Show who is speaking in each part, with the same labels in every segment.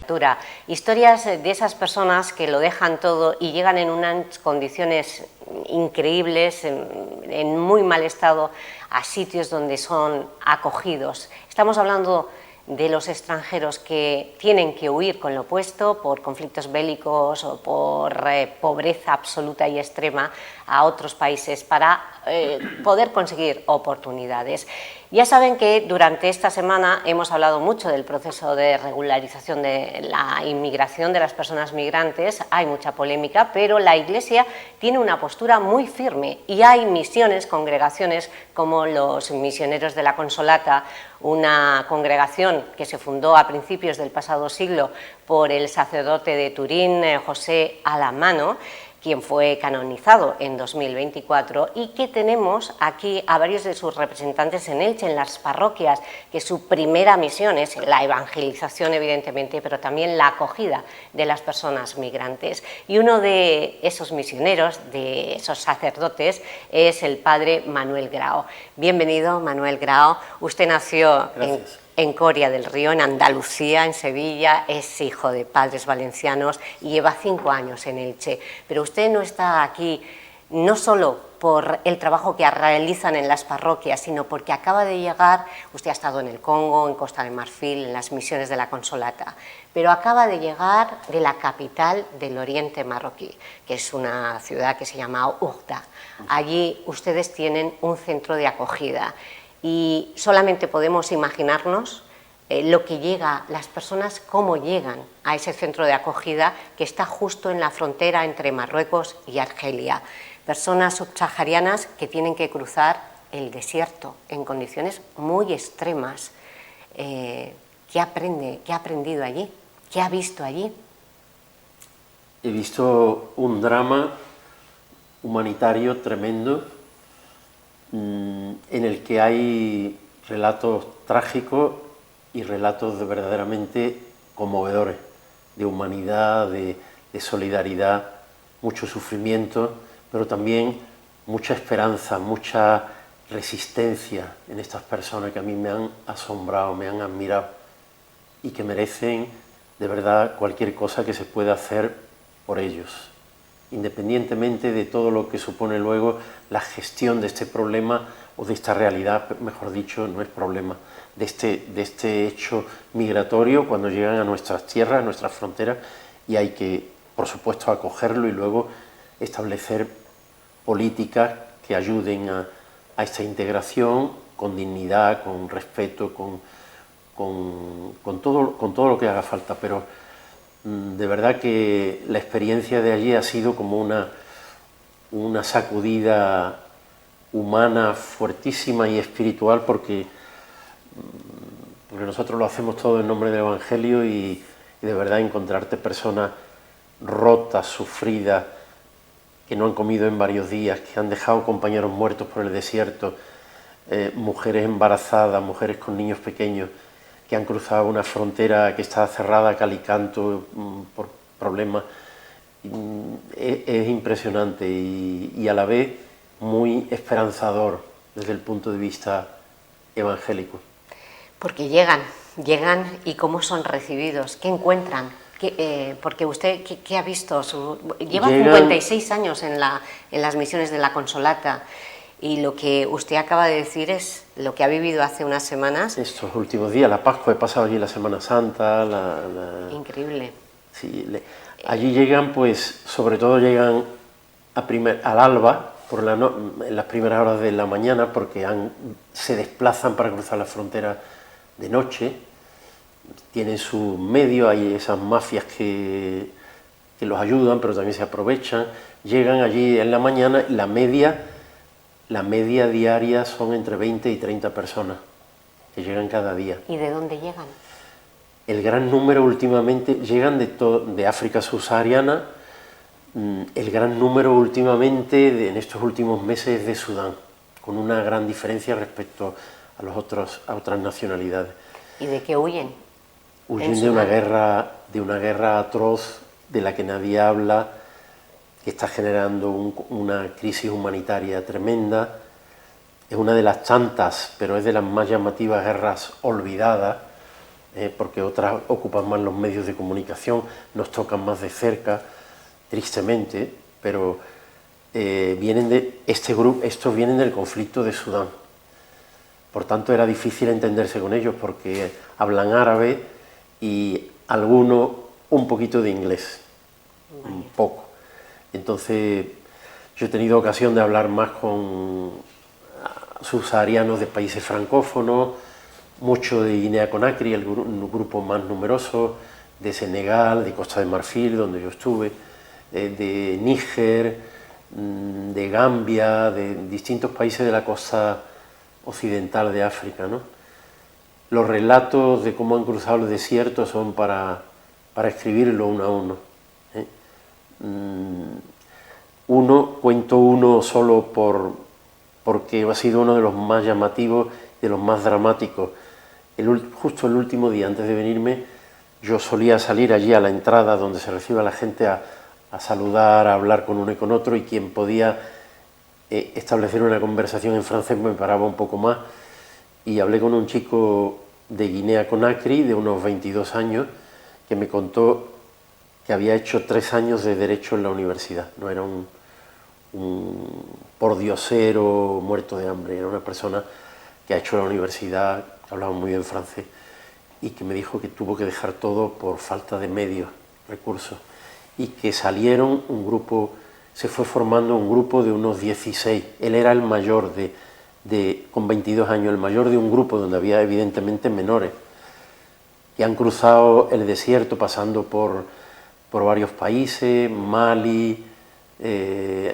Speaker 1: cobertura. Historias de esas personas que lo dejan todo y llegan en unas condiciones increíbles, en muy mal estado, a sitios donde son acogidos. Estamos hablando de los extranjeros que tienen que huir con lo opuesto por conflictos bélicos o por pobreza absoluta y extrema a otros países para poder conseguir oportunidades. Ya saben que durante esta semana hemos hablado mucho del proceso de regularización de la inmigración de las personas migrantes. Hay mucha polémica, pero la Iglesia tiene una postura muy firme y hay misiones, congregaciones como los Misioneros de la Consolata, una congregación que se fundó a principios del pasado siglo por el sacerdote de Turín, José Alamano, quien fue canonizado en 2024, y que tenemos aquí a varios de sus representantes en Elche, en las parroquias, que su primera misión es la evangelización, evidentemente, pero también la acogida de las personas migrantes. Y uno de esos misioneros, de esos sacerdotes, es el padre Manuel Grao. Bienvenido, Manuel Grao. Usted nació en Coria del Río, en Andalucía, en Sevilla, es hijo de padres valencianos y lleva 5 años en Elche. Pero usted no está aquí no solo por el trabajo que realizan en las parroquias, sino porque acaba de llegar, usted ha estado en el Congo, en Costa de Marfil, en las misiones de la Consolata, pero acaba de llegar de la capital del Oriente marroquí, que es una ciudad que se llama Oujda. Allí ustedes tienen un centro de acogida. Y solamente podemos imaginarnos lo que llega, las personas, cómo llegan a ese centro de acogida que está justo en la frontera entre Marruecos y Argelia. Personas subsaharianas que tienen que cruzar el desierto en condiciones muy extremas. ¿Qué ha aprendido allí? ¿Qué ha visto allí?
Speaker 2: He visto un drama humanitario tremendo, en el que hay relatos trágicos y relatos verdaderamente conmovedores, de humanidad, de solidaridad, mucho sufrimiento, pero también mucha esperanza, mucha resistencia en estas personas que a mí me han asombrado, me han admirado y que merecen de verdad cualquier cosa que se pueda hacer por ellos, independientemente de todo lo que supone luego la gestión de este problema o de esta realidad, mejor dicho, no es problema, de este hecho migratorio cuando llegan a nuestras tierras, a nuestras fronteras, y hay que, por supuesto, acogerlo y luego establecer políticas que ayuden a esta integración con dignidad, con respeto, con todo lo que haga falta, pero de verdad que la experiencia de allí ha sido como una sacudida humana fuertísima y espiritual, porque nosotros lo hacemos todo en nombre del Evangelio y de verdad encontrarte personas rotas, sufridas, que no han comido en varios días, que han dejado compañeros muertos por el desierto, mujeres embarazadas, mujeres con niños pequeños, que han cruzado una frontera que está cerrada a cal y canto por problemas. Es impresionante y a la vez muy esperanzador desde el punto de vista evangélico.
Speaker 1: Porque llegan y cómo son recibidos, qué encuentran, porque usted, ¿qué ha visto? Lleva 56 años en las misiones de la Consolata. Y lo que usted acaba de decir es lo que ha vivido hace unas semanas.
Speaker 2: Estos últimos días, la Pascua, he pasado allí la Semana Santa.
Speaker 1: Increíble.
Speaker 2: Sí, allí llegan, pues, sobre todo llegan al alba, en las primeras horas de la mañana, porque se desplazan para cruzar la frontera de noche. Tienen sus medios, hay esas mafias que los ayudan, pero también se aprovechan. Llegan allí en la mañana y la media diaria son entre 20 y 30 personas que llegan cada día.
Speaker 1: ¿Y de dónde llegan?
Speaker 2: El gran número últimamente llegan de África subsahariana, el gran número últimamente en estos últimos meses es de Sudán, con una gran diferencia respecto a otras nacionalidades.
Speaker 1: ¿Y de qué huyen?
Speaker 2: Huyen de una guerra atroz de la que nadie habla, que está generando una crisis humanitaria tremenda. Es una de las tantas, pero es de las más llamativas guerras olvidadas porque otras ocupan más los medios de comunicación, nos tocan más de cerca, tristemente, pero vienen de este grupo, estos vienen del conflicto de Sudán. Por tanto, era difícil entenderse con ellos porque hablan árabe y algunos un poquito de inglés, un poco. Entonces, yo he tenido ocasión de hablar más con subsaharianos de países francófonos, mucho de Guinea-Conakry, el grupo más numeroso, de Senegal, de Costa de Marfil, donde yo estuve, de Níger, de Gambia, de distintos países de la costa occidental de África, ¿no? Los relatos de cómo han cruzado el desierto son para escribirlo uno a uno. Cuento uno solo porque ha sido uno de los más llamativos, de los más dramáticos. Justo el último día, antes de venirme, yo solía salir allí a la entrada donde se recibe a la gente a saludar, a hablar con uno y con otro, y quien podía establecer una conversación en francés me paraba un poco más, y hablé con un chico de Guinea-Conakry de unos 22 años que me contó que había hecho 3 años de Derecho en la universidad. No era un pordiosero muerto de hambre, era una persona que ha hecho la universidad, hablaba muy bien francés, y que me dijo que tuvo que dejar todo por falta de medios, recursos, y que salieron un grupo, se fue formando un grupo de unos 16. Él era el mayor con 22 años, el mayor de un grupo donde había evidentemente menores, que han cruzado el desierto pasando por varios países, Mali,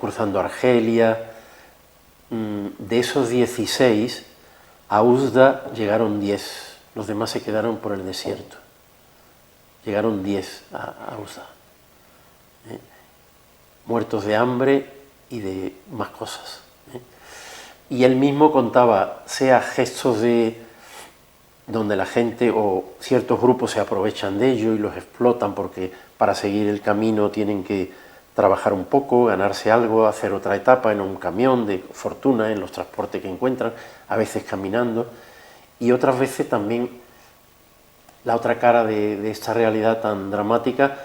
Speaker 2: cruzando Argelia. De esos 16, a Oujda llegaron 10, los demás se quedaron por el desierto. Llegaron 10 a Oujda, muertos de hambre y de más cosas. Y él mismo contaba, sea gestos donde la gente o ciertos grupos se aprovechan de ello y los explotan porque para seguir el camino tienen que trabajar un poco, ganarse algo, hacer otra etapa en un camión de fortuna, en los transportes que encuentran, a veces caminando, y otras veces también la otra cara de esta realidad tan dramática,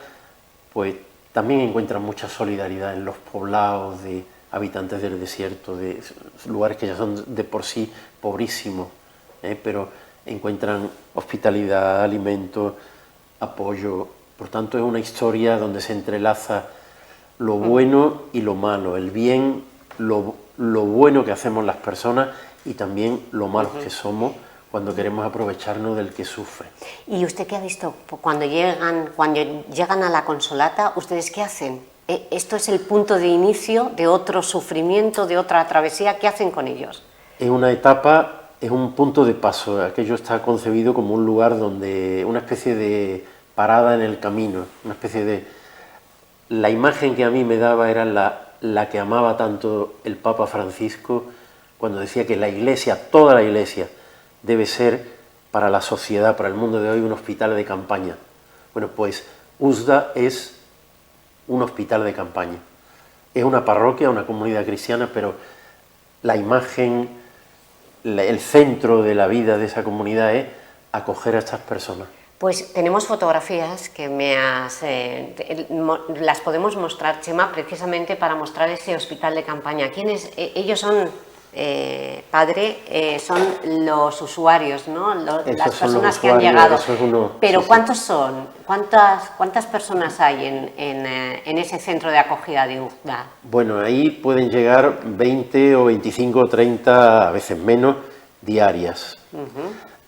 Speaker 2: pues también encuentran mucha solidaridad en los poblados de habitantes del desierto, de lugares que ya son de por sí pobrísimos, pero encuentran hospitalidad, alimentos, apoyo. Por tanto, es una historia donde se entrelaza lo bueno y lo malo, el bien, lo bueno que hacemos las personas y también lo malos que somos cuando queremos aprovecharnos del que sufre.
Speaker 1: ¿Y usted qué ha visto cuando llegan a la Consolata? ¿Ustedes qué hacen? ¿Esto es el punto de inicio de otro sufrimiento, de otra travesía? ¿Qué hacen con ellos?
Speaker 2: Es una etapa, es un punto de paso. Aquello está concebido como un lugar donde, una especie de parada en el camino, una especie de... La imagen que a mí me daba era la que amaba tanto el Papa Francisco cuando decía que la Iglesia, toda la Iglesia, debe ser para la sociedad, para el mundo de hoy, un hospital de campaña. Bueno, pues Oujda es un hospital de campaña. Es una parroquia, una comunidad cristiana, pero la imagen, el centro de la vida de esa comunidad es acoger a estas personas.
Speaker 1: Pues tenemos fotografías que las podemos mostrar, Chema, precisamente para mostrar ese hospital de campaña. Ellos son, padre, son los usuarios, ¿no? Las personas que han llegado. Pero sí, ¿cuántos son? ¿Cuántas personas hay en ese centro de acogida de Oujda?
Speaker 2: Bueno, ahí pueden llegar 20 o 25 o 30, a veces menos, diarias.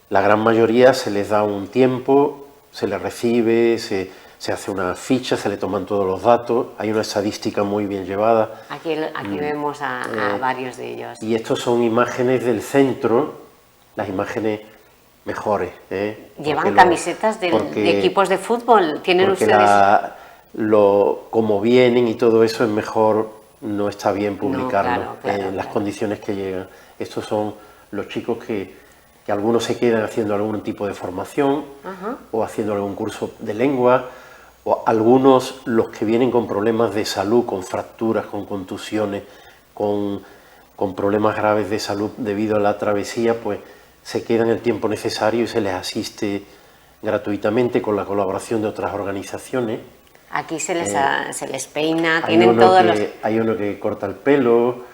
Speaker 2: La gran mayoría se les da un tiempo, se les recibe, se hace una ficha, se le toman todos los datos, hay una estadística muy bien llevada.
Speaker 1: Aquí vemos a varios de ellos.
Speaker 2: Y estos son imágenes del centro, las imágenes mejores.
Speaker 1: ¿Llevan camisetas de equipos de fútbol? ¿Tienen ustedes?
Speaker 2: Como vienen y todo eso es mejor, no está bien publicarlo, en las condiciones que llegan. Estos son los chicos que algunos se quedan haciendo algún tipo de formación o haciendo algún curso de lengua, o algunos los que vienen con problemas de salud, con fracturas, con contusiones, con problemas graves de salud debido a la travesía, pues se quedan el tiempo necesario y se les asiste gratuitamente con la colaboración de otras organizaciones.
Speaker 1: Aquí se les peina,
Speaker 2: Hay
Speaker 1: tienen todos los...
Speaker 2: Hay uno que corta el pelo,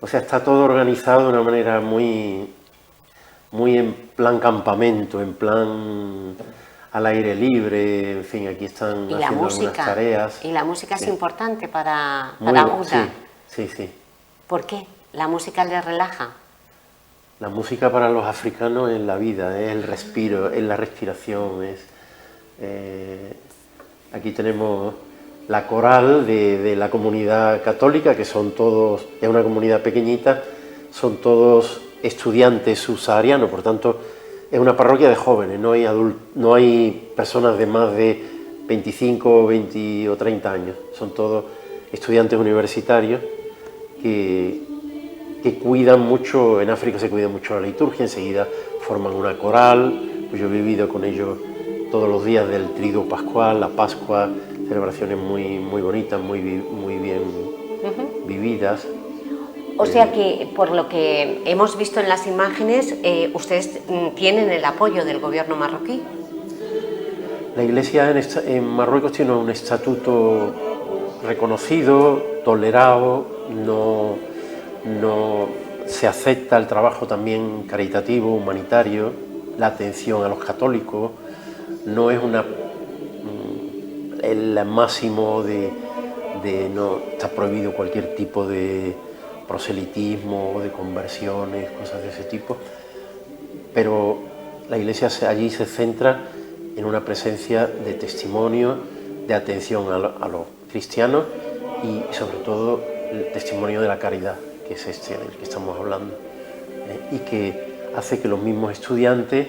Speaker 2: o sea, está todo organizado de una manera muy en plan campamento, en plan al aire libre, en fin, aquí están
Speaker 1: ¿Y
Speaker 2: haciendo algunas tareas.
Speaker 1: ¿Y la música es importante para
Speaker 2: UDA? Sí.
Speaker 1: ¿Por qué? ¿La música les relaja?
Speaker 2: La música para los africanos es la vida, es el respiro, es la respiración, aquí tenemos la coral de la comunidad católica, que son todos, es una comunidad pequeñita, son todos estudiantes subsaharianos, por tanto es una parroquia de jóvenes, no hay personas de más de 25, 20 o 30 años, son todos estudiantes universitarios que cuidan mucho, en África se cuida mucho la liturgia, enseguida forman una coral, pues yo he vivido con ellos todos los días del triduo pascual, la Pascua, celebraciones muy bonitas, muy bien vividas.
Speaker 1: O sea que, por lo que hemos visto en las imágenes, ustedes tienen el apoyo del gobierno marroquí.
Speaker 2: La Iglesia en Marruecos tiene un estatuto reconocido, tolerado, no se acepta el trabajo también caritativo, humanitario, la atención a los católicos, no es el máximo no está prohibido cualquier tipo de proselitismo, de conversiones, cosas de ese tipo, pero la Iglesia allí se centra en una presencia de testimonio, de atención a los cristianos y sobre todo el testimonio de la caridad, que es este del que estamos hablando, y que hace que los mismos estudiantes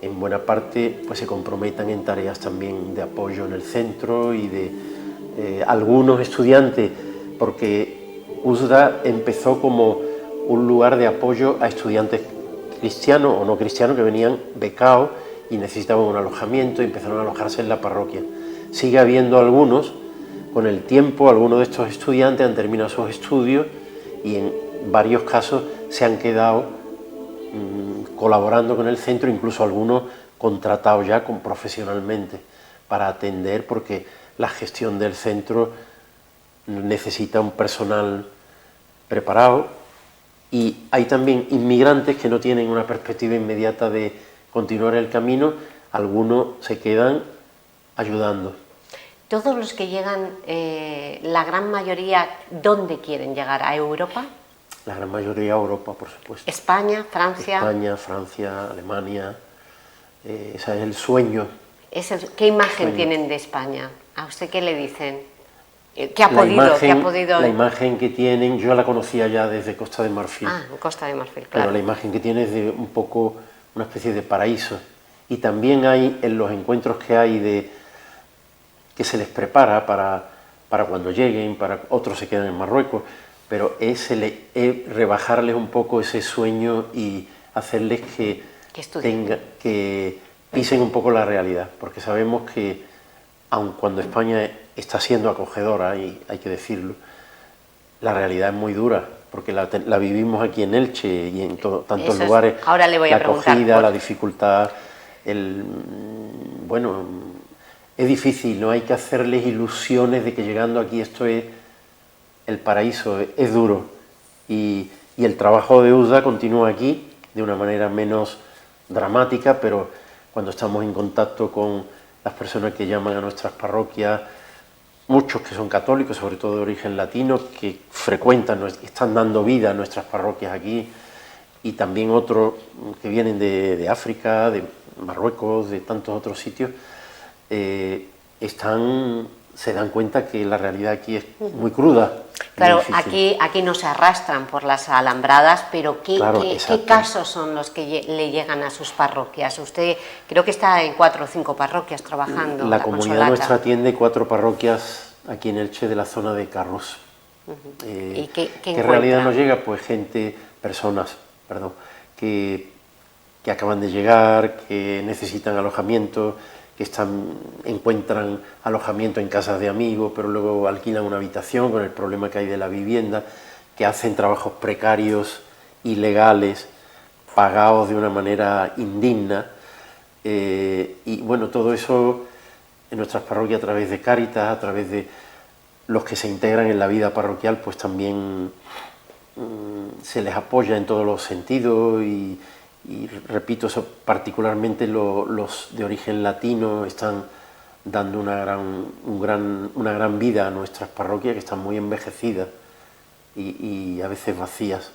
Speaker 2: en buena parte pues se comprometan en tareas también de apoyo en el centro y de algunos estudiantes, porque USDA empezó como un lugar de apoyo a estudiantes cristianos o no cristianos que venían becados y necesitaban un alojamiento y empezaron a alojarse en la parroquia. Sigue habiendo algunos, con el tiempo algunos de estos estudiantes han terminado sus estudios y en varios casos se han quedado colaborando con el centro, incluso algunos contratados ya profesionalmente para atender, porque la gestión del centro necesita un personal preparado y hay también inmigrantes que no tienen una perspectiva inmediata de continuar el camino, algunos se quedan ayudando.
Speaker 1: Todos los que llegan, la gran mayoría, ¿dónde quieren llegar? ¿A Europa?
Speaker 2: La gran mayoría a Europa, por supuesto.
Speaker 1: ¿España, Francia?
Speaker 2: España, Francia, Alemania, ese es el sueño.
Speaker 1: ¿Qué imagen tienen de España? ¿A usted qué le dicen? ¿Qué ha podido?
Speaker 2: La imagen que tienen, yo la conocía ya desde Costa de Marfil.
Speaker 1: Ah, Costa de Marfil, claro.
Speaker 2: Pero la imagen que tiene es de un poco una especie de paraíso. Y también hay en los encuentros que hay que se les prepara para cuando lleguen, para otros se quedan en Marruecos, pero es rebajarles un poco ese sueño y hacerles que pisen un poco la realidad, porque sabemos que aun cuando España está siendo acogedora, y hay que decirlo, la realidad es muy dura, porque la vivimos aquí en Elche y en tantos lugares.
Speaker 1: Ahora le voy a preguntar.
Speaker 2: La acogida, la dificultad, bueno, es difícil, no hay que hacerles ilusiones de que llegando aquí esto es el paraíso, es duro. Y el trabajo de USDA continúa aquí de una manera menos dramática, pero cuando estamos en contacto con las personas que llaman a nuestras parroquias, muchos que son católicos, sobre todo de origen latino, que frecuentan, están dando vida a nuestras parroquias aquí, y también otros que vienen de África, de Marruecos, de tantos otros sitios, se dan cuenta que la realidad aquí es muy cruda.
Speaker 1: Claro, aquí no se arrastran por las alambradas, pero ¿qué casos son los que le llegan a sus parroquias? Usted creo que está en 4 o 5 parroquias trabajando.
Speaker 2: La comunidad nuestra atiende 4 parroquias aquí en Elche de la zona de Carros.
Speaker 1: ¿Y qué
Speaker 2: en realidad nos llega? Pues personas que acaban de llegar, que necesitan alojamiento, que encuentran alojamiento en casas de amigos, pero luego alquilan una habitación con el problema que hay de la vivienda, que hacen trabajos precarios, ilegales, pagados de una manera indigna, Y bueno, todo eso en nuestras parroquias a través de Cáritas, a través de los que se integran en la vida parroquial, pues también se les apoya en todos los sentidos y repito, eso, particularmente los de origen latino están dando una gran vida a nuestras parroquias, que están muy envejecidas y a veces vacías.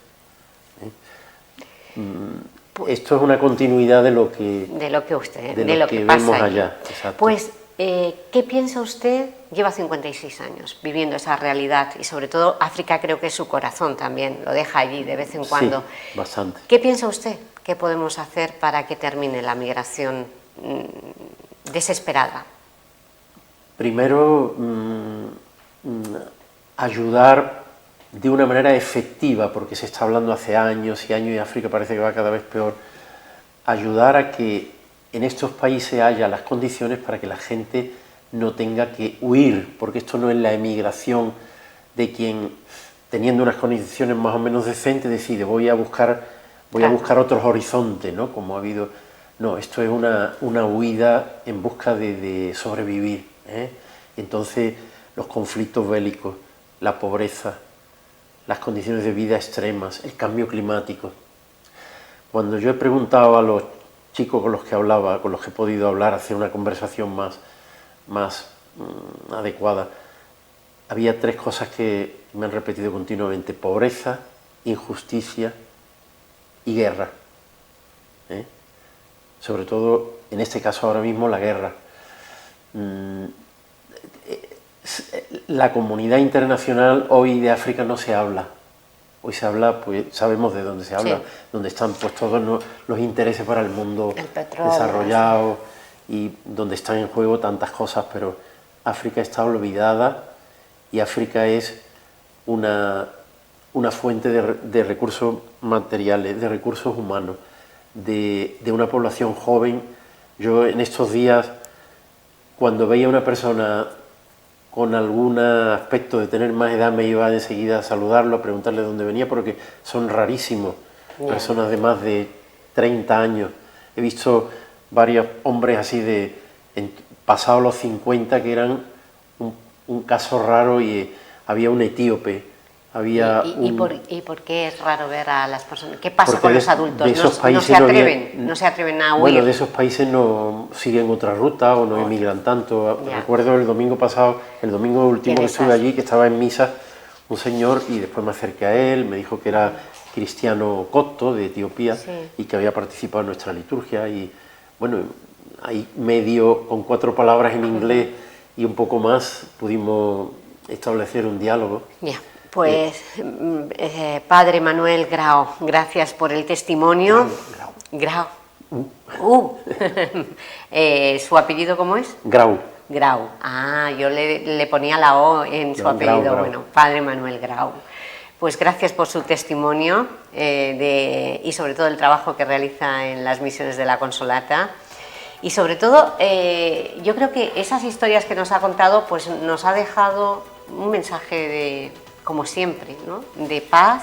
Speaker 2: Esto es una continuidad de lo que vemos
Speaker 1: pasa
Speaker 2: allá. Exacto.
Speaker 1: Pues, ¿qué piensa usted? Lleva 56 años viviendo esa realidad y sobre todo África creo que es su corazón también, lo deja allí de vez en cuando.
Speaker 2: Sí, bastante.
Speaker 1: ¿Qué piensa usted que podemos hacer para que termine la migración desesperada?
Speaker 2: Primero, ayudar de una manera efectiva, porque se está hablando hace años y años y África parece que va cada vez peor, ayudar a que en estos países haya las condiciones para que la gente no tenga que huir, porque esto no es la emigración de quien, teniendo unas condiciones más o menos decentes, decide voy a buscar otros horizontes, ¿no? Como ha habido. No, esto es una huida en busca de sobrevivir, ¿eh? Entonces, los conflictos bélicos, la pobreza, las condiciones de vida extremas, el cambio climático. Cuando yo he preguntado a los chicos con los que hablaba, con los que he podido hablar, hacer una conversación más adecuada, había 3 cosas que me han repetido continuamente: pobreza, injusticia y guerra. Sobre todo, en este caso ahora mismo, la guerra. La comunidad internacional hoy de África no se habla. Hoy se habla, pues sabemos de dónde se habla,
Speaker 1: sí,
Speaker 2: donde están pues todos los intereses para el mundo
Speaker 1: petróleo,
Speaker 2: desarrollado y donde están en juego tantas cosas, pero África está olvidada y África es una fuente de recursos materiales, de recursos humanos, de una población joven. Yo en estos días, cuando veía a una persona con algún aspecto de tener más edad, me iba enseguida a saludarlo, a preguntarle de dónde venía, porque son rarísimos, personas de más de 30 años. He visto varios hombres así pasados los 50 que eran un caso raro, y había un etíope, había
Speaker 1: ¿Y por qué es raro ver a las personas? ¿Qué pasa con los adultos?
Speaker 2: De esos países
Speaker 1: no se atreven a huir.
Speaker 2: Bueno, de esos países no siguen otra ruta o no emigran tanto.
Speaker 1: Ya.
Speaker 2: Recuerdo el domingo pasado, el domingo último que estuve allí, que estaba en misa un señor y después me acerqué a él, me dijo que era cristiano copto de Etiopía, sí, y que había participado en nuestra liturgia, y bueno, ahí medio con 4 palabras en inglés y un poco más pudimos establecer un diálogo.
Speaker 1: Ya. Pues, Padre Manuel Grau, gracias por el testimonio. Grau. ¿Su apellido cómo es?
Speaker 2: Grau.
Speaker 1: Grau. Ah, yo le ponía la O en su apellido. Grau. Bueno, Padre Manuel Grau. Pues gracias por su testimonio y sobre todo el trabajo que realiza en las misiones de la Consolata. Y sobre todo, yo creo que esas historias que nos ha contado, pues nos ha dejado un mensaje como siempre, ¿no?, de paz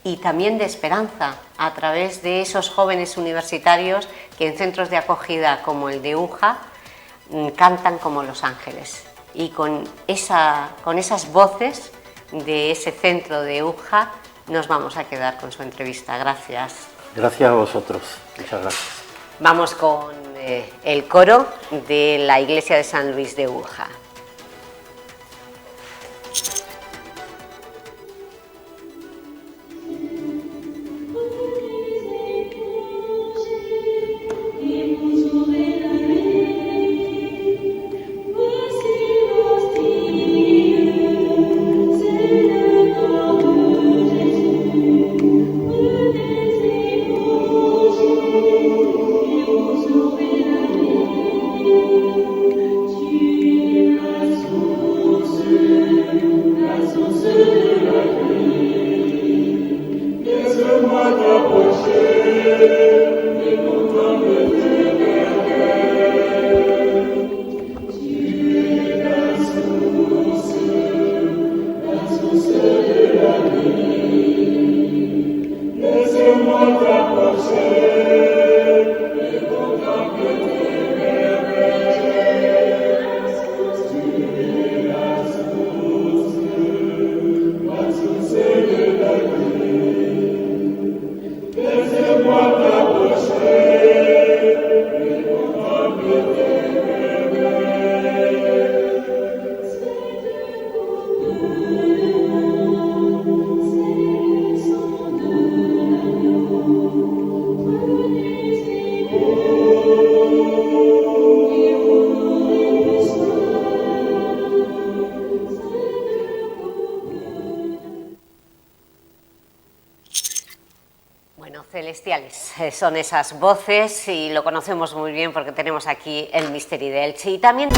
Speaker 1: y también de esperanza a través de esos jóvenes universitarios que en centros de acogida como el de UJA cantan como los ángeles. Y con esas voces de ese centro de UJA nos vamos a quedar con su entrevista. Gracias.
Speaker 2: Gracias a vosotros. Muchas gracias.
Speaker 1: Vamos con el coro de la Iglesia de San Luis de UJA.
Speaker 3: Tu
Speaker 1: especiales. Son esas voces y lo conocemos muy bien porque tenemos aquí el Misteri de Elche. Y también